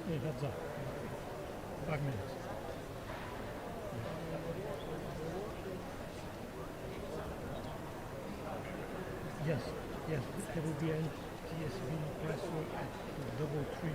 Hey, heads up. 5 minutes. Yes, yes, there will be an TSB press room at #3.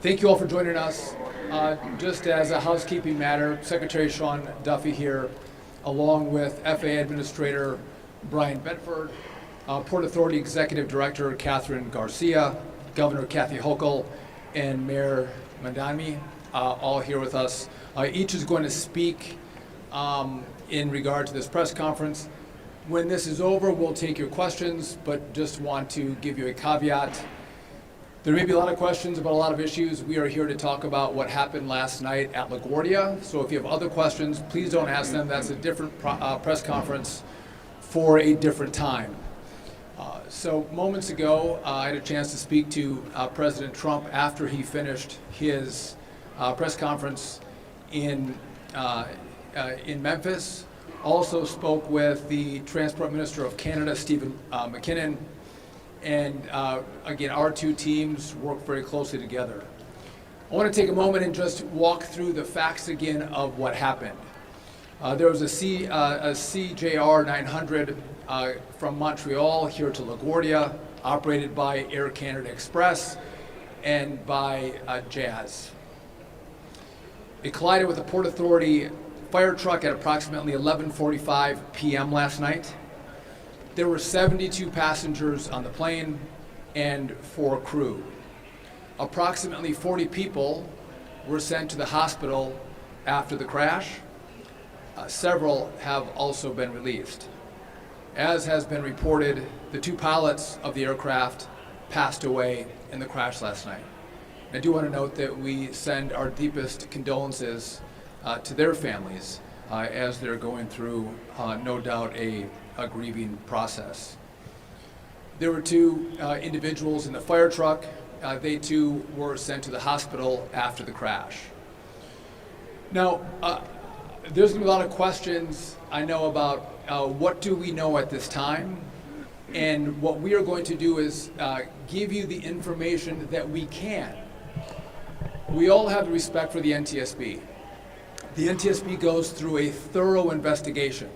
Thank you all for joining us. Just as a housekeeping matter, Secretary Sean Duffy here, along with FAA Administrator Brian Bedford, Port Authority Executive Director Catherine Garcia, Governor Kathy Hochul, and Mayor Mandami, all here with us. Each is going to speak in regard to this press conference. When this is over, we'll take your questions, but just want to give you a caveat. There may be a lot of questions about a lot of issues. We are here to talk about what happened last night at LaGuardia. So if you have other questions, please don't ask them. That's a different press conference for a different time. So moments ago, I had a chance to speak to President Trump after he finished his press conference in Memphis. Also spoke with the Transport Minister of Canada, Stephen McKinnon. And again, our two teams work very closely together. I want to take a moment and just walk through the facts again of what happened. There was a CJR 900 from Montreal here to LaGuardia, operated by Air Canada Express and by Jazz. It collided with a Port Authority fire truck at approximately 11:45 p.m. last night. There were 72 passengers on the plane and 4 crew. Approximately 40 people were sent to the hospital after the crash. Several have also been released. As has been reported, the 2 pilots of the aircraft passed away in the crash last night. I do want to note that we send our deepest condolences to their families as they're going through, no doubt, a grieving process. There were 2 individuals in the fire truck. They too were sent to the hospital after the crash. Now, there's going to be a lot of questions, I know, about what do we know at this time? And what we are going to do is give you the information that we can. We all have respect for the NTSB. The NTSB goes through a thorough investigation.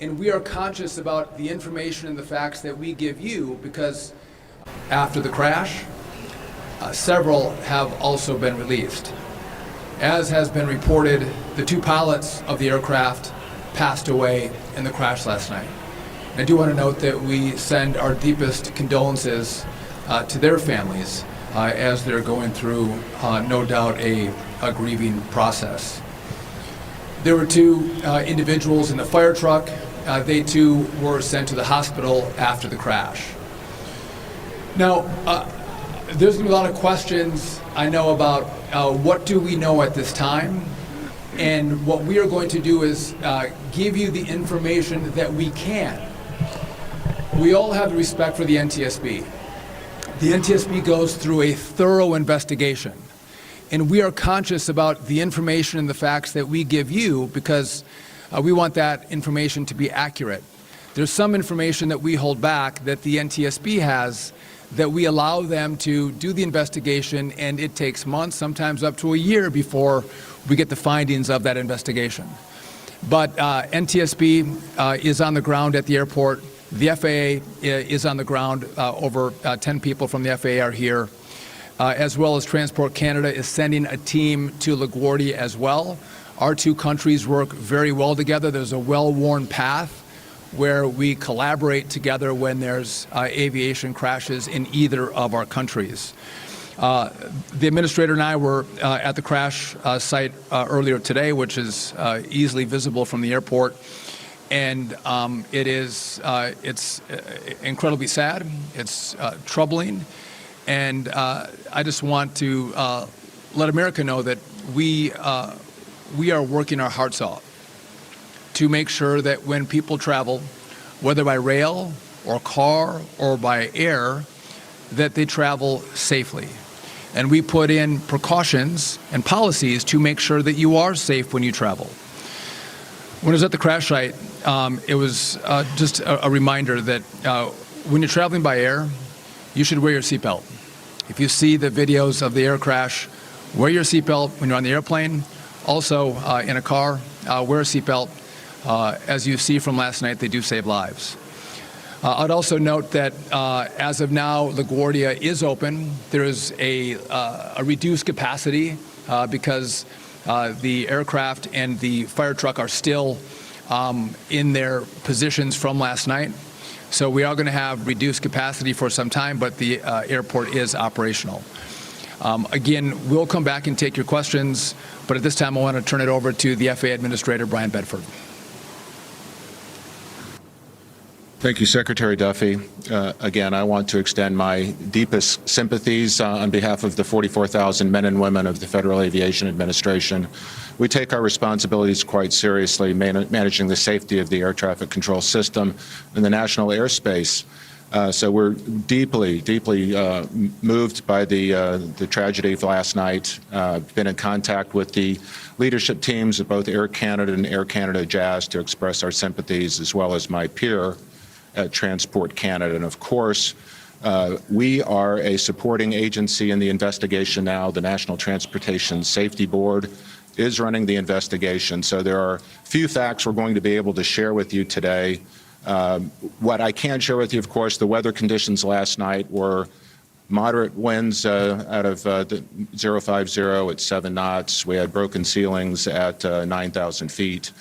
And we are conscious about the information and the facts that we give you because after the crash, several have also been released. As has been reported, the 2 pilots of the aircraft passed away in the crash last night. I do want to note that we send our deepest condolences to their families as they're going through, no doubt, a grieving process. There were 2 individuals in the fire truck. They too were sent to the hospital after the crash. Now, there's going to be a lot of questions, I know, about what do we know at this time? And what we are going to do is give you the information that we can. We all have respect for the NTSB. The NTSB goes through a thorough investigation. And we are conscious about the information and the facts that we give you because we want that information to be accurate. There's some information that we hold back that the NTSB has that we allow them to do the investigation, and it takes months, sometimes up to a year before we get the findings of that investigation. But NTSB is on the ground at the airport. The FAA is on the ground. Over 10 people from the FAA are here, as well as Transport Canada is sending a team to LaGuardia as well. Our 2 countries work very well together. There's a well-worn path where we collaborate together when there's aviation crashes in either of our countries. The administrator and I were at the crash site earlier today, which is easily visible from the airport. And it's incredibly sad. It's troubling. And I just want to let America know that we are working our hearts off to make sure that when people travel, whether by rail or car or by air, that they travel safely. And we put in precautions and policies to make sure that you are safe when you travel. When I was at the crash site, it was just a reminder that when you're traveling by air, you should wear your seatbelt. If you see the videos of the air crash, wear your seatbelt when you're on the airplane. Also, in a car, wear a seatbelt. As you see from last night, they do save lives. I'd also note that as of now, LaGuardia is open. There is a reduced capacity because the aircraft and the fire truck are still in their positions from last night. So we are going to have reduced capacity for some time, but the airport is operational. Again, we'll come back and take your questions, but at this time I want to turn it over to the FAA Administrator, Brian Bedford. Thank you, Secretary Duffy. Again, I want to extend my deepest sympathies on behalf of the 44,000 men and women of the Federal Aviation Administration. We take our responsibilities quite seriously, managing the safety of the air traffic control system and the national airspace. So we're deeply moved by the tragedy of last night. Been in contact with the leadership teams of both Air Canada and Air Canada Jazz to express our sympathies, as well as my peer at Transport Canada. And of course, we are a supporting agency in the investigation now. The National Transportation Safety Board is running the investigation. So there are few facts we're going to be able to share with you today. What I can share with you, of course, the weather conditions last night were moderate winds out of 050 at 7 knots. We had broken ceilings at 9,000 feet.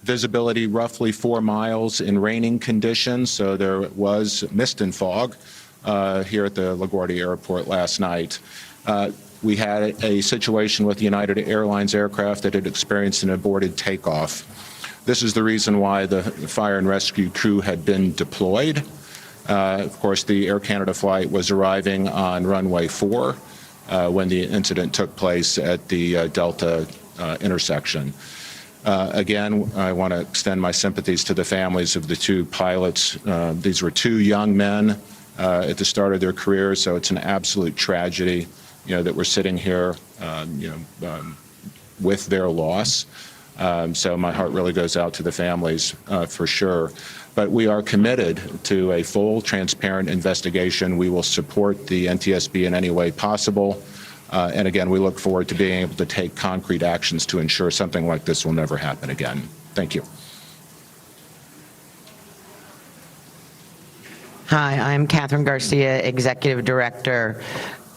Visibility roughly 4 miles in raining conditions, so there was mist and fog here at the LaGuardia Airport last night. We had a situation with the United Airlines aircraft that had experienced an aborted takeoff. This is the reason why the fire and rescue crew had been deployed. Of course, the Air Canada flight was arriving on runway 4 when the incident took place at the Delta intersection. Again, I want to extend my sympathies to the families of the two pilots. These were two young men at the start of their careers, so it's an absolute tragedy, that we're sitting here, with their loss. So my heart really goes out to the families for sure. But we are committed to a full, transparent investigation. We will support the NTSB in any way possible. And again, we look forward to being able to take concrete actions to ensure something like this will never happen again. Thank you. Hi, I'm Catherine Garcia, Executive Director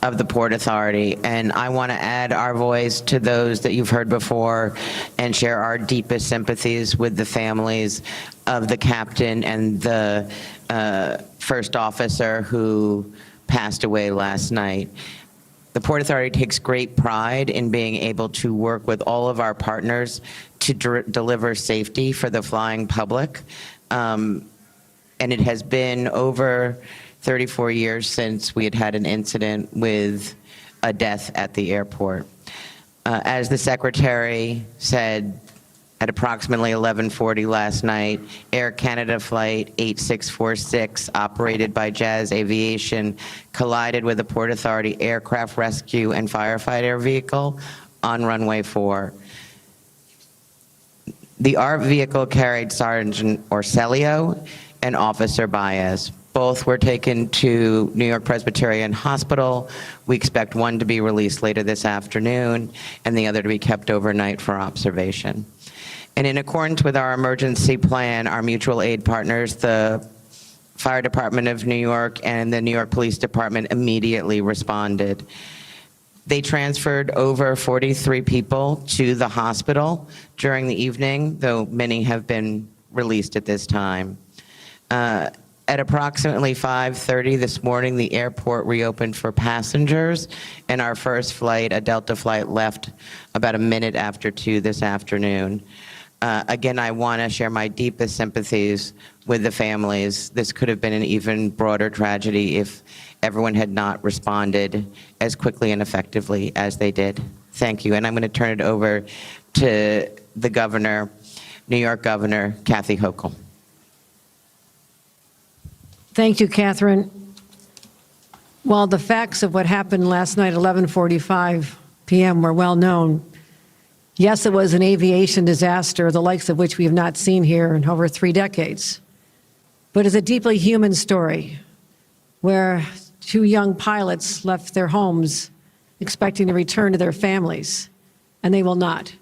of the Port Authority, and I want to add our voice to those that you've heard before and share our deepest sympathies with the families of the captain and the first officer who passed away last night. The Port Authority takes great pride in being able to work with all of our partners to deliver safety for the flying public. And it has been over 34 years since we had an incident with a death at the airport. As the Secretary said, at approximately 11:40 last night, Air Canada Flight 8646, operated by Jazz Aviation, collided with a Port Authority aircraft rescue and firefighter vehicle on runway 4. The ARP vehicle carried Sergeant Orselio and Officer Baez. Both were taken to New York Presbyterian Hospital. We expect one to be released later this afternoon and the other to be kept overnight for observation. And in accordance with our emergency plan, our mutual aid partners, the Fire Department of New York and the New York Police Department, immediately responded. They transferred over 43 people to the hospital during the evening, though many have been released at this time. At approximately 5:30 this morning, the airport reopened for passengers, and our first flight, a Delta flight, left about a minute after 2 this afternoon. Again, I want to share my deepest sympathies with the families. This could have been an even broader tragedy if everyone had not responded as quickly and effectively as they did. Thank you, and I'm going to turn it over to the governor, New York Governor Kathy Hochul. Thank you, Catherine. While the facts of what happened last night at 11:45 p.m. were well known, yes, it was an aviation disaster, the likes of which we have not seen here in over 3 decades. But it's a deeply human story where 2 young pilots left their homes expecting to return to their families, and they will not.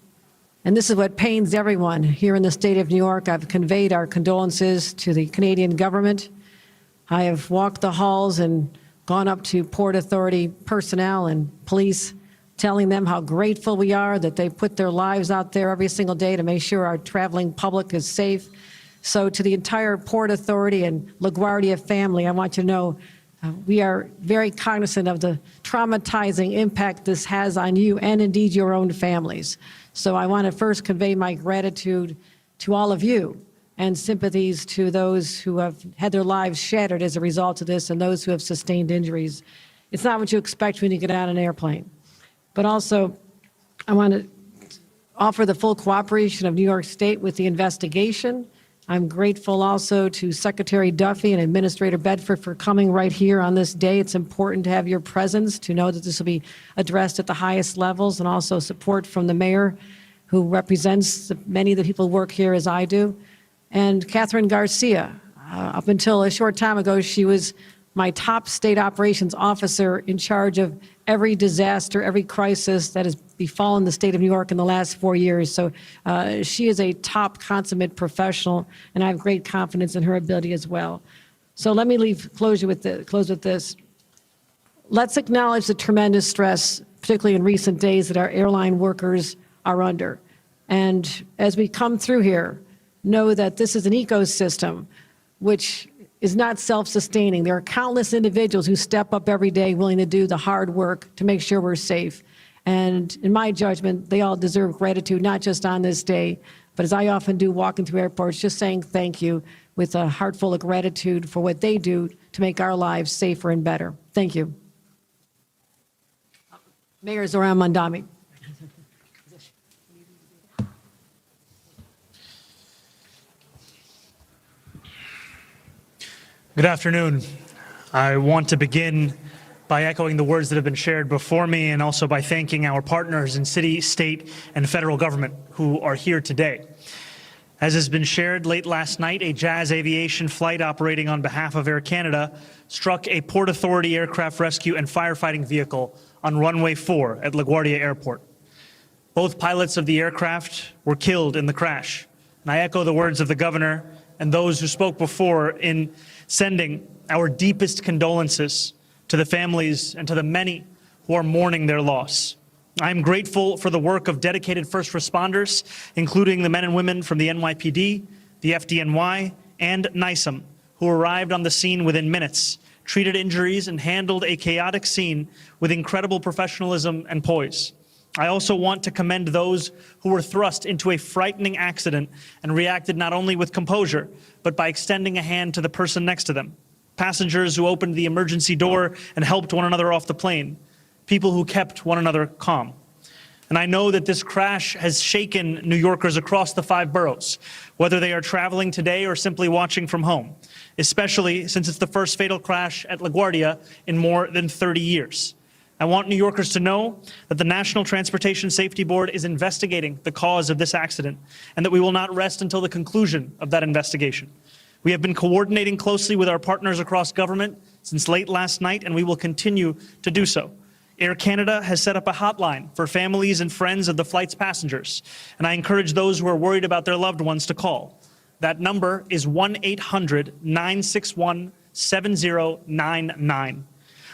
And this is what pains everyone here in the state of New York. I've conveyed our condolences to the Canadian government. I have walked the halls and gone up to Port Authority personnel and police, telling them how grateful we are that they put their lives out there every single day to make sure our traveling public is safe. So to the entire Port Authority and LaGuardia family, I want you to know we are very cognizant of the traumatizing impact this has on you and indeed your own families. So I want to first convey my gratitude to all of you and sympathies to those who have had their lives shattered as a result of this and those who have sustained injuries. It's not what you expect when you get on an airplane. But also, I want to offer the full cooperation of New York State with the investigation. I'm grateful also to Secretary Duffy and Administrator Bedford for coming right here on this day. It's important to have your presence, to know that this will be addressed at the highest levels, and also support from the mayor, who represents many of the people who work here as I do. And Catherine Garcia, up until a short time ago, she was my top state operations officer in charge of every disaster, every crisis that has befallen the state of New York in the last 4 years. So she is a top consummate professional, and I have great confidence in her ability as well. So let me close with this. Let's acknowledge the tremendous stress, particularly in recent days, that our airline workers are under. And as we come through here, know that this is an ecosystem which is not self-sustaining. There are countless individuals who step up every day willing to do the hard work to make sure we're safe. And in my judgment, they all deserve gratitude, not just on this day, but as I often do walking through airports, just saying thank you with a heart full of gratitude for what they do to make our lives safer and better. Thank you. Mayor Zoran Mondami. Good afternoon. I want to begin by echoing the words that have been shared before me, and also by thanking our partners in city, state, and federal government who are here today. As has been shared, late last night, a Jazz Aviation flight operating on behalf of Air Canada struck a Port Authority aircraft rescue and firefighting vehicle on runway 4 at LaGuardia Airport. Both pilots of the aircraft were killed in the crash. And I echo the words of the governor and those who spoke before in sending our deepest condolences to the families and to the many who are mourning their loss. I am grateful for the work of dedicated first responders, including the men and women from the NYPD, the FDNY, and NISM, who arrived on the scene within minutes, treated injuries, and handled a chaotic scene with incredible professionalism and poise. I also want to commend those who were thrust into a frightening accident and reacted not only with composure, but by extending a hand to the person next to them. Passengers who opened the emergency door and helped one another off the plane. People who kept one another calm. And I know that this crash has shaken New Yorkers across the 5 boroughs, whether they are traveling today or simply watching from home, especially since it's the first fatal crash at LaGuardia in more than 30 years. I want New Yorkers to know that the National Transportation Safety Board is investigating the cause of this accident, and that we will not rest until the conclusion of that investigation. We have been coordinating closely with our partners across government since late last night, and we will continue to do so. Air Canada has set up a hotline for families and friends of the flight's passengers, and I encourage those who are worried about their loved ones to call. That number is 1-800-961-7099.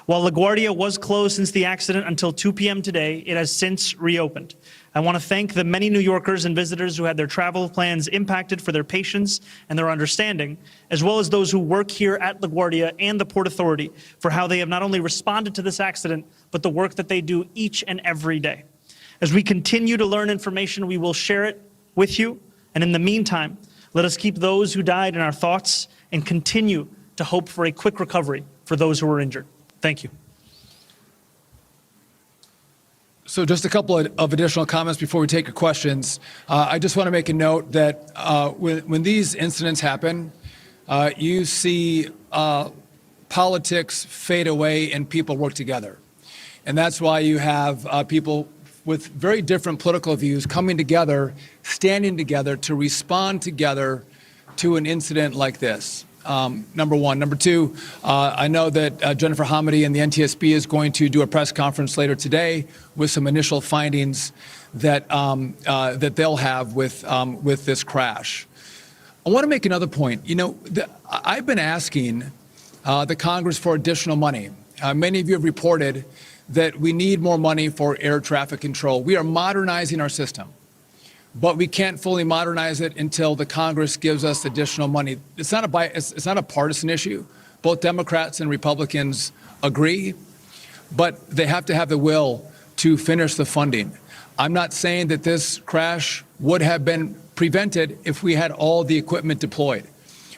While LaGuardia was closed since the accident until 2 p.m. today, it has since reopened. I want to thank the many New Yorkers and visitors who had their travel plans impacted for their patience and their understanding, as well as those who work here at LaGuardia and the Port Authority for how they have not only responded to this accident, but the work that they do each and every day. As we continue to learn information, we will share it with you. And in the meantime, let us keep those who died in our thoughts and continue to hope for a quick recovery for those who were injured. Thank you. So just a couple of additional comments before we take your questions. I just want to make a note that when these incidents happen, you see politics fade away and people work together. And that's why you have people with very different political views coming together, standing together to respond together to an incident like this. Number one. Number two, I know that Jennifer Hamady and the NTSB is going to do a press conference later today with some initial findings that that they'll have with this crash. I want to make another point. You know, I've been asking the Congress for additional money. Many of you have reported that we need more money for air traffic control. We are modernizing our system, but we can't fully modernize it until the Congress gives us additional money. It's not a partisan issue. Both Democrats and Republicans agree, but they have to have the will to finish the funding. I'm not saying that this crash would have been prevented if we had all the equipment deployed,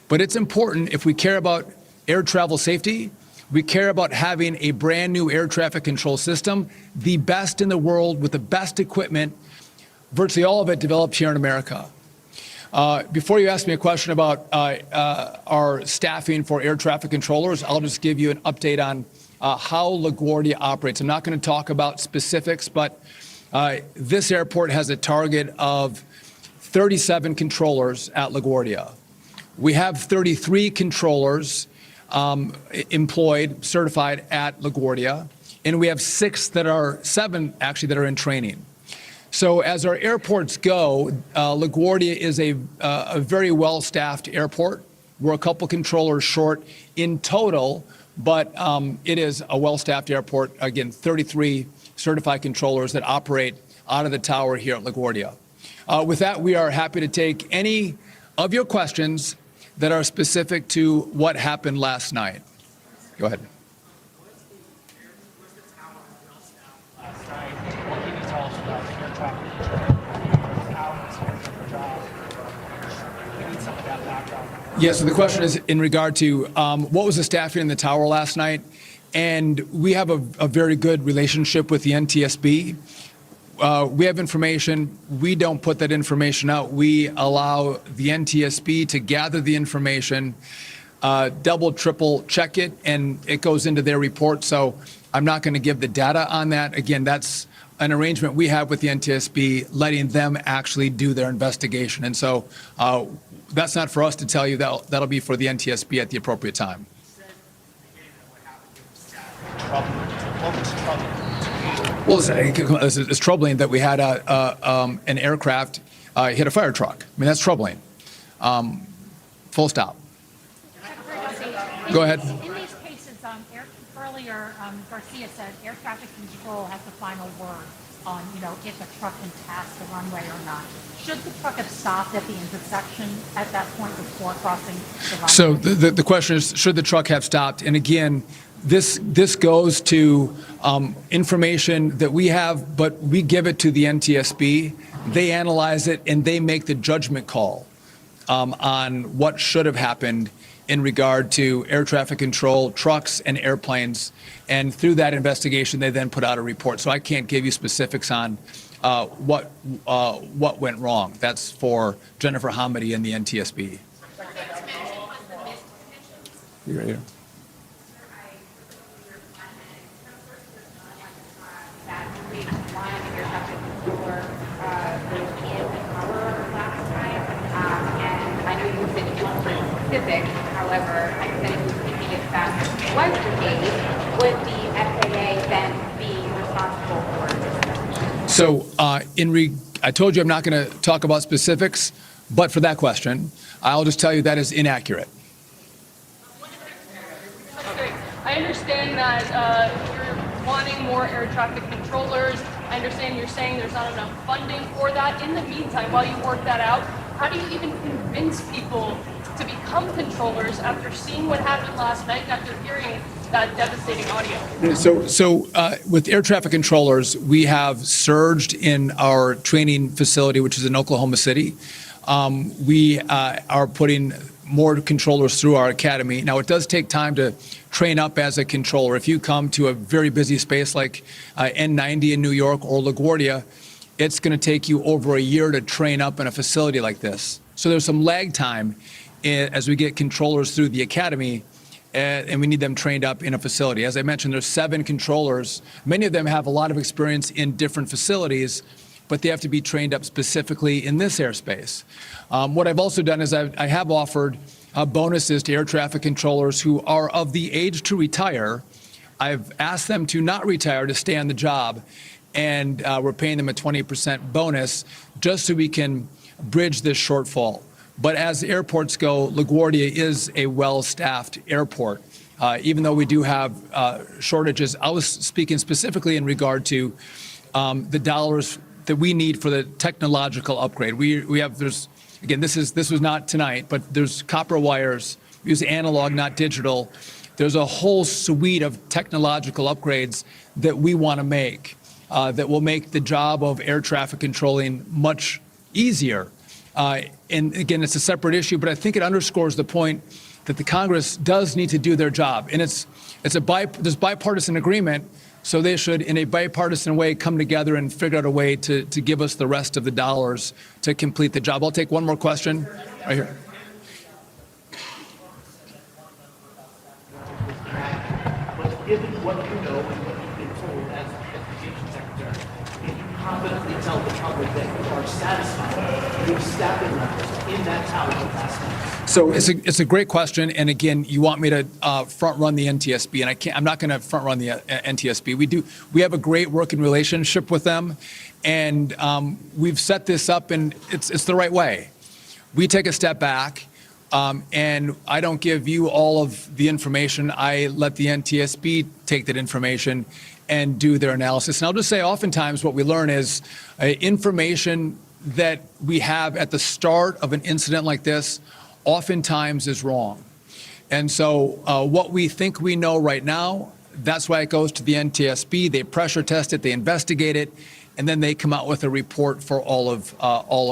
but it's important if we care about air travel safety. We care about having a brand new air traffic control system, the best in the world with the best equipment, virtually all of it developed here in America. Before you ask me a question about our staffing for air traffic controllers, I'll just give you an update on how LaGuardia operates. I'm not going to talk about specifics, but this airport has a target of 37 controllers at LaGuardia. We have 33 controllers employed, certified at LaGuardia, and we have seven actually that are in training. So as our airports go, LaGuardia is a very well-staffed airport. We're a couple controllers short in total, but it is a well-staffed airport. Again, 33 certified controllers that operate out of the tower here at LaGuardia. With that, we are happy to take any of your questions that are specific to what happened last night. Go ahead. Yes, so the question is in regard to what was the staffing in the tower last night? And we have a very good relationship with the NTSB. We have information. We don't put that information out. We allow the NTSB to gather the information, double, triple check it, and it goes into their report. So I'm not going to give the data on that. Again, that's an arrangement we have with the NTSB, letting them actually do their investigation. And so that's not for us to tell you. That'll be for the NTSB at the appropriate time. Well, it's troubling that we had an aircraft hit a fire truck. I mean, that's troubling. Full stop. Go ahead. In these cases, earlier Garcia said air traffic control has the final word on, if a truck can pass the runway or not. Should the truck have stopped at the intersection at that point before crossing the runway? So the question is, should the truck have stopped? And again, this goes to information that we have, but we give it to the NTSB. They analyze it and they make the judgment call on what should have happened in regard to air traffic control, trucks and airplanes. And through that investigation, they then put out a report. So I can't give you specifics on what went wrong. That's for Jennifer Hamady and the NTSB. You're right here. However, hypothetically speaking, if that was the case, would the FAA then be responsible for it? So I told you I'm not going to talk about specifics, but for that question, I'll just tell you that is inaccurate. I understand that you're wanting more air traffic controllers. I understand you're saying there's not enough funding for that. In the meantime, while you work that out, how do you even convince people to become controllers after seeing what happened last night and after hearing that devastating audio? So with air traffic controllers, we have surged in our training facility, which is in Oklahoma City. We are putting more controllers through our academy. Now, it does take time to train up as a controller. If you come to a very busy space like N90 in New York or LaGuardia, it's going to take you over a year to train up in a facility like this. So there's some lag time as we get controllers through the academy, and we need them trained up in a facility. As I mentioned, there's 7 controllers. Many of them have a lot of experience in different facilities, but they have to be trained up specifically in this airspace. What I've also done is I have offered bonuses to air traffic controllers who are of the age to retire. I've asked them to not retire, to stay on the job, and we're paying them a 20% bonus just so we can bridge this shortfall. But as airports go, LaGuardia is a well-staffed airport. Even though we do have shortages, I was speaking specifically in regard to the dollars that we need for the technological upgrade. We have, again, this was not tonight, but there's copper wires, we use analog, not digital. There's a whole suite of technological upgrades that we want to make that will make the job of air traffic controlling much easier. And again, it's a separate issue, but I think it underscores the point that the Congress does need to do their job. And there's bipartisan agreement, so they should, in a bipartisan way, come together and figure out a way to give us the rest of the dollars to complete the job. I'll take one more question right here. But given what you know and what you've been told as Education Secretary, can you confidently tell the public that you are satisfied with staffing levels in that tower last night? So it's a great question, and again, you want me to front run the NTSB, and I'm not going to front run the NTSB. We have a great working relationship with them, and we've set this up, and it's the right way. We take a step back, and I don't give you all of the information. I let the NTSB take that information and do their analysis. And I'll just say, oftentimes what we learn is information that we have at the start of an incident like this oftentimes is wrong. And so what we think we know right now, that's why it goes to the NTSB. They pressure test it, they investigate it, and then they come out with a report for all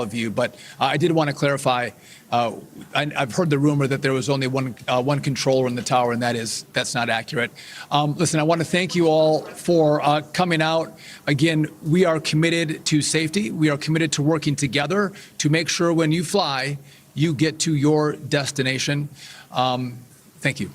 of you. But I did want to clarify, I've heard the rumor that there was only one controller in the tower, and that's not accurate. Listen, I want to thank you all for coming out. Again, we are committed to safety. We are committed to working together to make sure when you fly, you get to your destination. Thank you.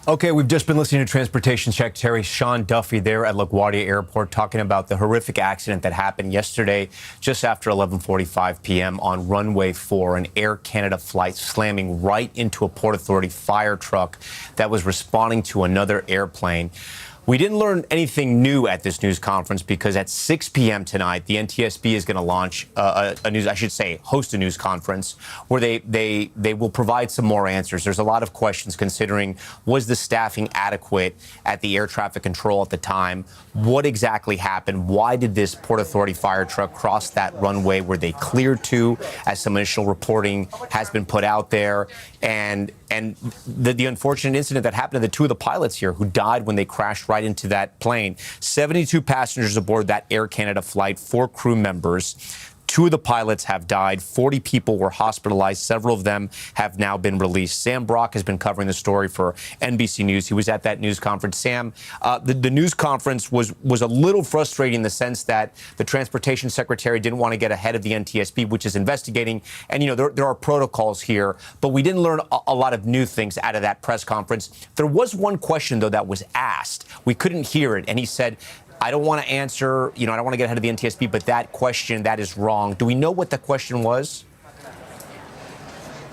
Okay, we've just been listening to Transportation Secretary Sean Duffy there at LaGuardia Airport talking about the horrific accident that happened yesterday just after 11:45 p.m. on runway 4, an Air Canada flight slamming right into a Port Authority fire truck that was responding to another airplane. We didn't learn anything new at this news conference because at 6 p.m. tonight, the NTSB is going to launch host a news conference where they will provide some more answers. There's a lot of questions considering, was the staffing adequate at the air traffic control at the time? What exactly happened? Why did this Port Authority fire truck cross that runway where they cleared to, as some initial reporting has been put out there? And the unfortunate incident that happened to the 2 of the pilots here who died when they crashed right into that plane. 72 passengers aboard that Air Canada flight, 4 crew members. 2 of the pilots have died. 40 people were hospitalized. Several of them have now been released. Sam Brock has been covering the story for NBC News. He was at that news conference. Sam, the news conference was a little frustrating in the sense that the Transportation Secretary didn't want to get ahead of the NTSB, which is investigating. And, you know, there are protocols here. But we didn't learn a lot of new things out of that press conference. There was one question, though, that was asked. We couldn't hear it. And he said, I don't want to answer, I don't want to get ahead of the NTSB, but that question, that is wrong. Do we know what the question was?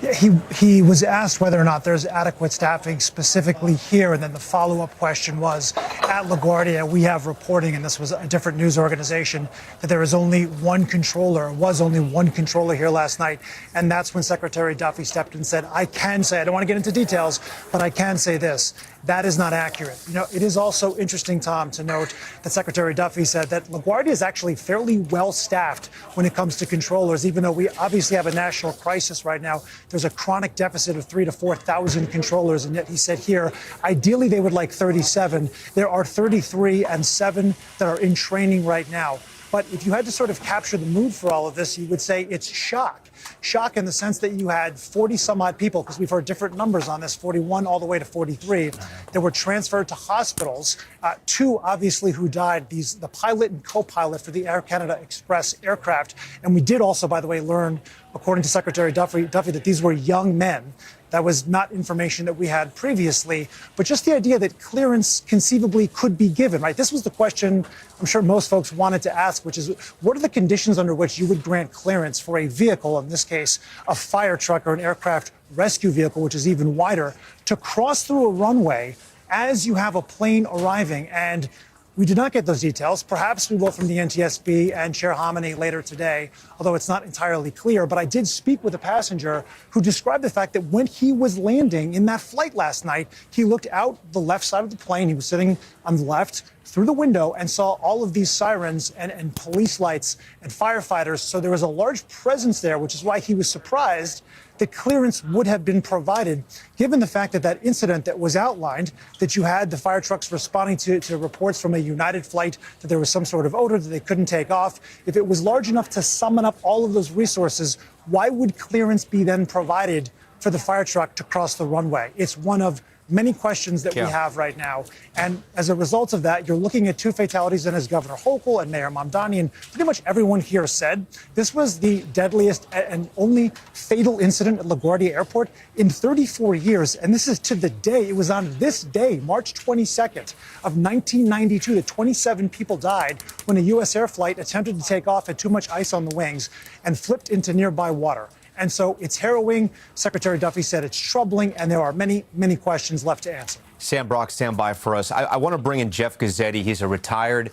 He was asked whether or not there's adequate staffing specifically here, and then the follow-up question was, at LaGuardia, we have reporting, and this was a different news organization, that there is only one controller, was only one controller here last night, and that's when Secretary Duffy stepped in and said, I can say, I don't want to get into details, but I can say this, that is not accurate. You know, it is also interesting, Tom, to note that Secretary Duffy said that LaGuardia is actually fairly well staffed when it comes to controllers, even though we obviously have a national crisis right now. There's a chronic deficit of 3,000 to 4,000 controllers, and yet he said here, ideally they would like 37. There are 33 and 7 that are in training right now. But if you had to sort of capture the mood for all of this, you would say it's shock. Shock in the sense that you had 40 some odd people, because we've heard different numbers on this, 41 all the way to 43, that were transferred to hospitals. 2 obviously who died, the pilot and co-pilot for the Air Canada Express aircraft. And we did also, by the way, learn, according to Secretary Duffy, that these were young men. That was not information that we had previously, but just the idea that clearance conceivably could be given, right? This was the question I'm sure most folks wanted to ask, which is, what are the conditions under which you would grant clearance for a vehicle, in this case, a fire truck or an aircraft rescue vehicle, which is even wider, to cross through a runway as you have a plane arriving? And we did not get those details. Perhaps we will from the NTSB and Chair Hominy later today, although it's not entirely clear. But I did speak with a passenger who described the fact that when he was landing in that flight last night, he looked out the left side of the plane. He was sitting on the left through the window and saw all of these sirens and police lights and firefighters. So there was a large presence there, which is why he was surprised that clearance would have been provided, given the fact that that incident that was outlined, that you had the fire trucks responding to reports from a United flight that there was some sort of odor that they couldn't take off. If it was large enough to summon up all of those resources, why would clearance be then provided for the fire truck to cross the runway? It's one of many questions that we have right now. And as a result of that, you're looking at 2 fatalities, and as Governor Hochul and Mayor Mamdani and pretty much everyone here said, this was the deadliest and only fatal incident at LaGuardia Airport in 34 years. And this is to the day. It was on this day, March 22nd of 1992, that 27 people died when a U.S. air flight attempted to take off, had too much ice on the wings, and flipped into nearby water. And so it's harrowing. Secretary Duffy said it's troubling, and there are many, many questions left to answer. Sam Brock, stand by for us. I want to bring in Jeff Gazzetti. He's a retired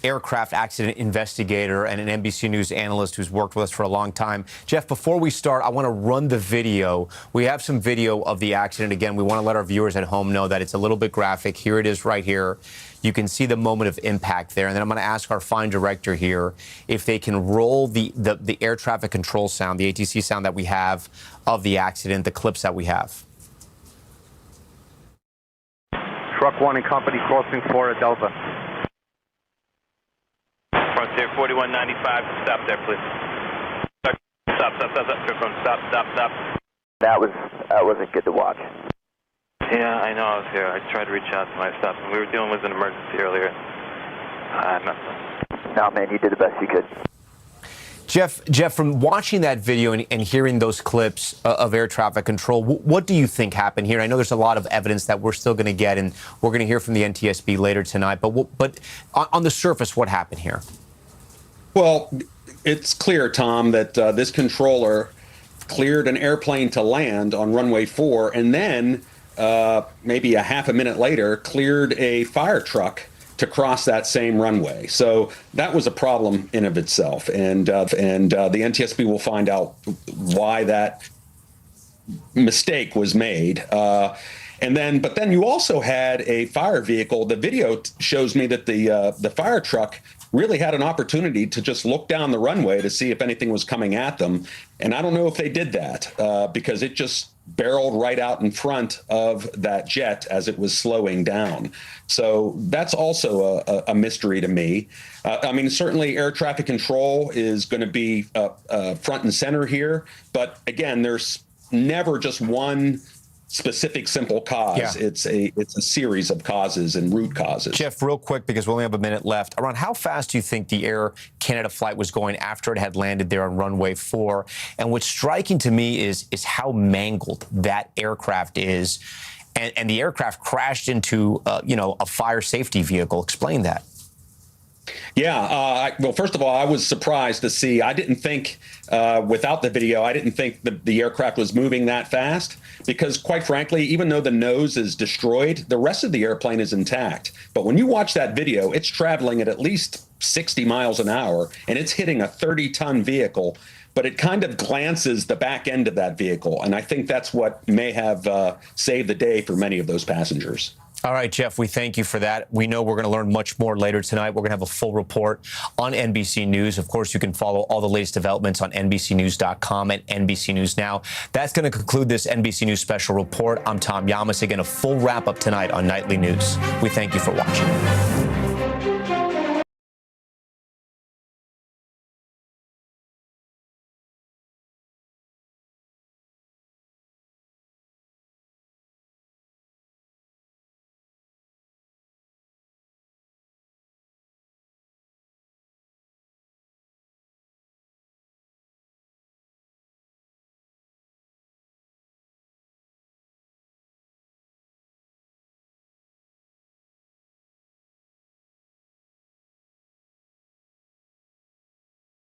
aircraft accident investigator and an NBC News analyst who's worked with us for a long time. Jeff, before we start, I want to run the video. We have some video of the accident. Again, we want to let our viewers at home know that it's a little bit graphic. Here it is right here. You can see the moment of impact there. And then I'm going to ask our fine director here if they can roll the air traffic control sound, the ATC sound that we have of the accident, the clips that we have. Truck 1 and company crossing 4 at Delta. Frontier 4195, stop there, please. Stop. Stop. That wasn't good to watch. Yeah, I know I was here. I tried to reach out to my staff. We were dealing with an emergency earlier. Nothing. No, man, you did the best you could. Jeff, from watching that video and hearing those clips of air traffic control, what do you think happened here? I know there's a lot of evidence that we're still going to get, and we're going to hear from the NTSB later tonight. But on the surface, what happened here? Well, it's clear, Tom, that this controller cleared an airplane to land on runway 4, and then maybe a half a minute later, cleared a fire truck to cross that same runway. So that was a problem in of itself. And the NTSB will find out why that mistake was made. But then you also had a fire vehicle. The video shows me that the fire truck really had an opportunity to just look down the runway to see if anything was coming at them. And I don't know if they did that because it just barreled right out in front of that jet as it was slowing down. So that's also a mystery to me. I mean, certainly air traffic control is going to be front and center here. But again, there's never just one specific simple cause. Yeah. It's a series of causes and root causes. Jeff, real quick, because we only have a minute left. Around how fast do you think the Air Canada flight was going after it had landed there on runway 4? And what's striking to me is how mangled that aircraft is. And the aircraft crashed into, a fire safety vehicle. Explain that. Yeah. Well, first of all, I was surprised to see. I didn't think, without the video, I didn't think the aircraft was moving that fast because, quite frankly, even though the nose is destroyed, the rest of the airplane is intact. But when you watch that video, it's traveling at least 60 miles an hour, and it's hitting a 30-ton vehicle. But it kind of glances the back end of that vehicle, and I think that's what may have saved the day for many of those passengers. All right, Jeff, we thank you for that. We know we're going to learn much more later tonight. We're going to have a full report on NBC News. Of course, you can follow all the latest developments on NBCnews.com and NBC News Now. That's going to conclude this NBC News special report. I'm Tom Yamas. Again, a full wrap-up tonight on Nightly News. We thank you for watching.